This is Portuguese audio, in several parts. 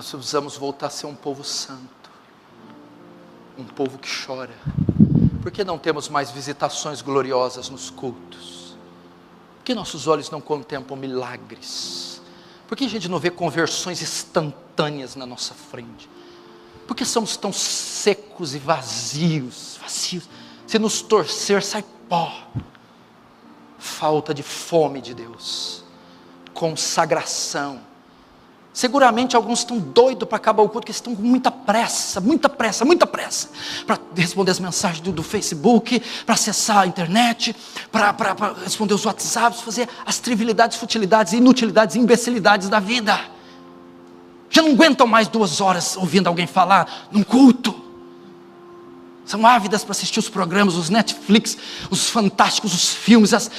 Nós precisamos voltar a ser um povo santo, um povo que chora. Por que não temos mais visitações gloriosas nos cultos? Por que nossos olhos não contemplam milagres? Por que a gente não vê conversões instantâneas na nossa frente? Por que somos tão secos e vazios? Se nos torcer, sai pó. Falta de fome de Deus, consagração. Seguramente alguns estão doidos para acabar o culto, porque estão com muita pressa, para responder as mensagens do Facebook, para acessar a internet, para responder os WhatsApps, fazer as trivialidades, futilidades, inutilidades, imbecilidades da vida. Já não aguentam mais 2 horas ouvindo alguém falar num culto. São ávidas para assistir os programas, os Netflix, os fantásticos, os filmes, as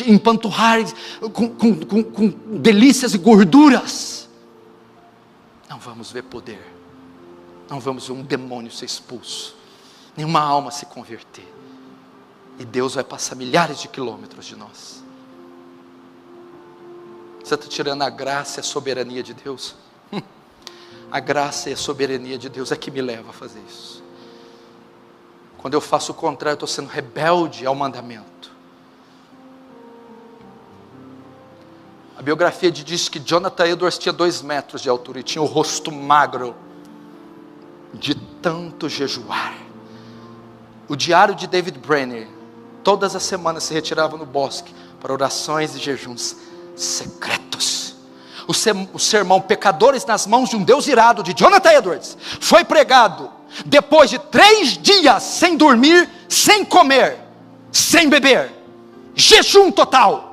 empanturragens com delícias e gorduras. Não vamos ver poder, não vamos ver um demônio ser expulso, nenhuma alma se converter, e Deus vai passar milhares de quilômetros de nós. Você está tirando a graça e a soberania de Deus? A graça e a soberania de Deus é que me leva a fazer isso. Quando eu faço o contrário, eu estou sendo rebelde ao mandamento. A biografia diz que Jonathan Edwards tinha 2 metros de altura e tinha o rosto magro de tanto jejuar. O diário de David Brenner, todas as semanas se retirava no bosque para orações e jejuns secretos. O sermão Pecadores nas Mãos de um Deus Irado, de Jonathan Edwards, foi pregado depois de 3 dias sem dormir, sem comer, sem beber, jejum total.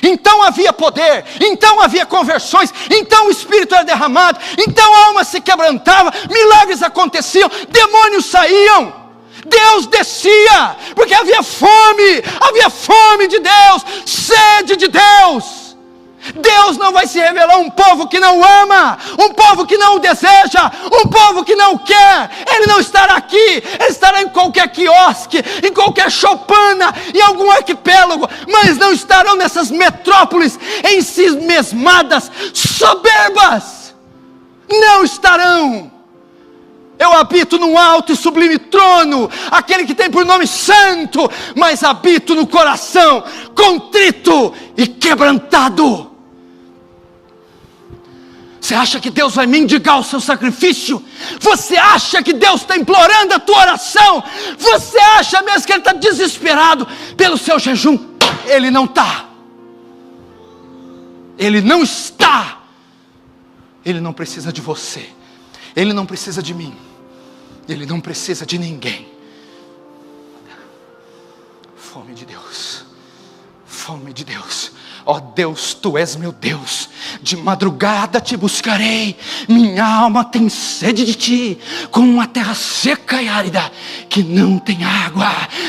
Então havia poder, então havia conversões, então o Espírito era derramado, então a alma se quebrantava, milagres aconteciam, demônios saíam, Deus descia, porque havia fome de Deus, sede de Deus. Deus não vai se revelar a um povo que não ama, um povo que não o deseja, um povo que não quer. Ele não estará aqui, ele estará em qualquer quiosque, em qualquer choupana, em algum arquipélago, mas não estarão nessas metrópoles ensimesmadas, soberbas. Não estarão. Eu habito num alto e sublime trono, aquele que tem por nome santo, mas habito no coração contrito e quebrantado. Você acha que Deus vai mendigar o seu sacrifício? Você acha que Deus está implorando a tua oração? Você acha mesmo que Ele está desesperado pelo seu jejum? Ele não está. Ele não está. Ele não precisa de você. Ele não precisa de mim. Ele não precisa de ninguém. Fome de Deus. Fome de Deus. Ó Deus, Tu és meu Deus, de madrugada Te buscarei, minha alma tem sede de Ti, como uma terra seca e árida, que não tem água.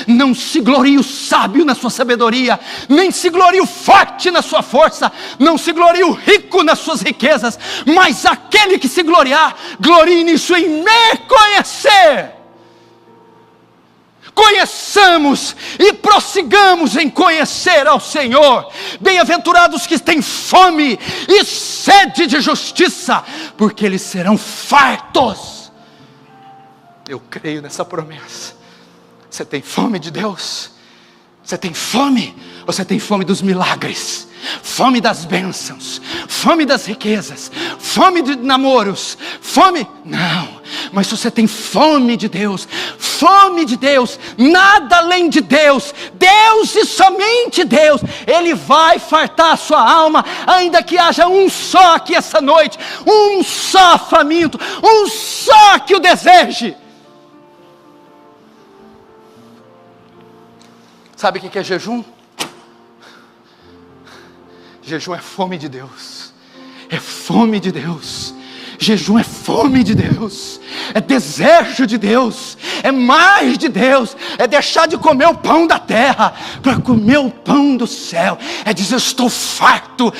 Não se glorie o sábio na sua sabedoria, nem se glorie o forte na sua força, não se glorie o rico nas suas riquezas, mas aquele que se gloriar, glorie nisso, em me conhecer. Conheçamos e prossigamos em conhecer ao Senhor. Bem-aventurados que têm fome e sede de justiça, porque eles serão fartos. Eu creio nessa promessa. Você tem fome de Deus? Você tem fome? Ou você tem fome dos milagres? Fome das bênçãos? Fome das riquezas? Fome de namoros? Fome? Não. Mas se você tem fome de Deus, nada além de Deus, Deus e somente Deus, Ele vai fartar a sua alma, ainda que haja um só aqui essa noite, um só faminto, um só que o deseje. Sabe o que é jejum? Jejum é fome de Deus, é fome de Deus. Jejum é fome de Deus, é desejo de Deus, é mais de Deus, é deixar de comer o pão da terra para comer o pão do céu, é dizer: eu estou farto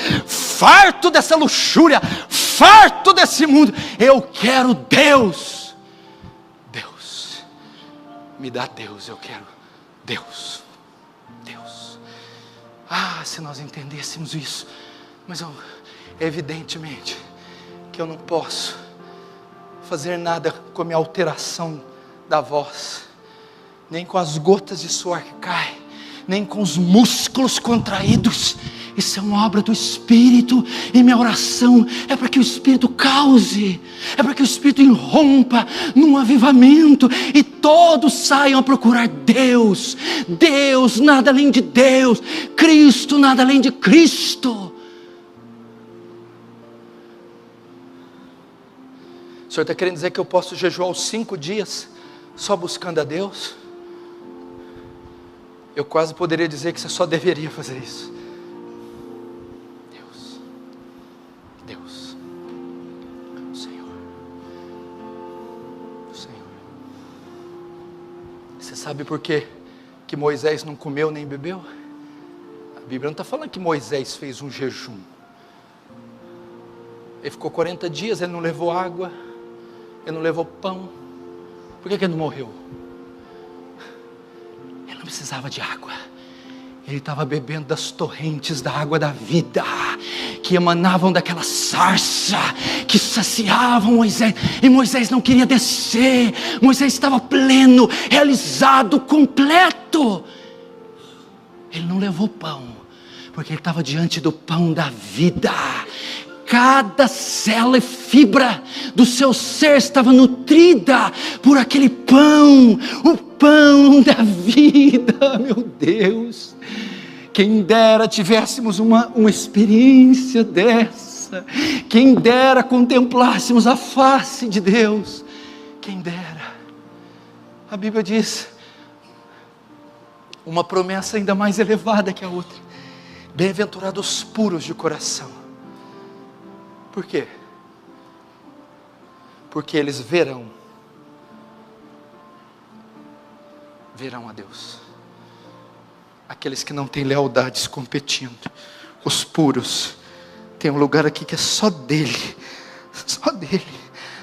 dessa luxúria, farto desse mundo, eu quero Deus. Deus, me dá Deus, eu quero Deus. Ah, se nós entendêssemos isso, mas evidentemente que eu não posso fazer nada com a minha alteração da voz, nem com as gotas de suor que caem, nem com os músculos contraídos. Isso é uma obra do Espírito, e minha oração é para que o Espírito cause, é para que o Espírito irrompa num avivamento, e todos saiam a procurar Deus, Deus, nada além de Deus, Cristo, nada além de Cristo. O Senhor está querendo dizer que eu posso jejuar os 5 dias, só buscando a Deus? Eu quase poderia dizer que você só deveria fazer isso. Deus, o Senhor. Você sabe por quê que Moisés não comeu nem bebeu? A Bíblia não está falando que Moisés fez um jejum. Ele ficou 40 dias, ele não levou água, ele não levou pão. Por que ele não morreu? Ele não precisava de água. Ele estava bebendo das torrentes da água da vida, que emanavam daquela sarça, que saciavam Moisés, e Moisés não queria descer. Moisés estava pleno, realizado, completo. Ele não levou pão, porque ele estava diante do pão da vida. Cada célula e fibra do seu ser estava nutrida por aquele pão, o pão da vida. Meu Deus, quem dera tivéssemos uma experiência dessa, quem dera contemplássemos a face de Deus, quem dera. A Bíblia diz uma promessa ainda mais elevada que a outra: bem-aventurados os puros de coração. Por quê? Porque eles verão a Deus. Aqueles que não têm lealdades competindo, os puros, tem um lugar aqui que é só dele, só dele,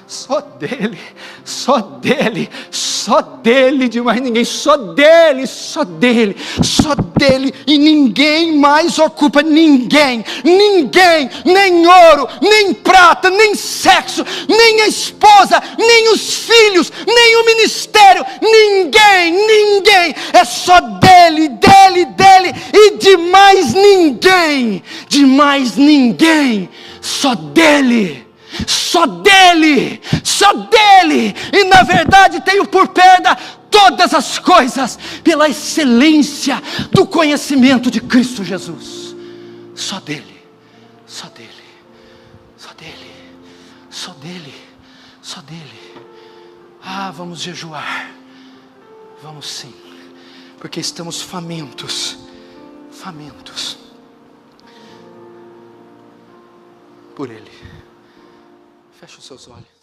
só dele, só dele, só dele, de mais ninguém, só dele, só dele, só dele, e ninguém mais ocupa, ninguém, nem ouro, nem prata, nem sexo, nem a esposa, nem os filhos, nem o ministério, ninguém, é só dele, e de mais ninguém, só dele. Só dele, e na verdade tenho por perda todas as coisas, pela excelência do conhecimento de Cristo Jesus. Só dele. Ah, vamos jejuar, vamos sim, porque estamos famintos, por Ele. Feche os seus olhos.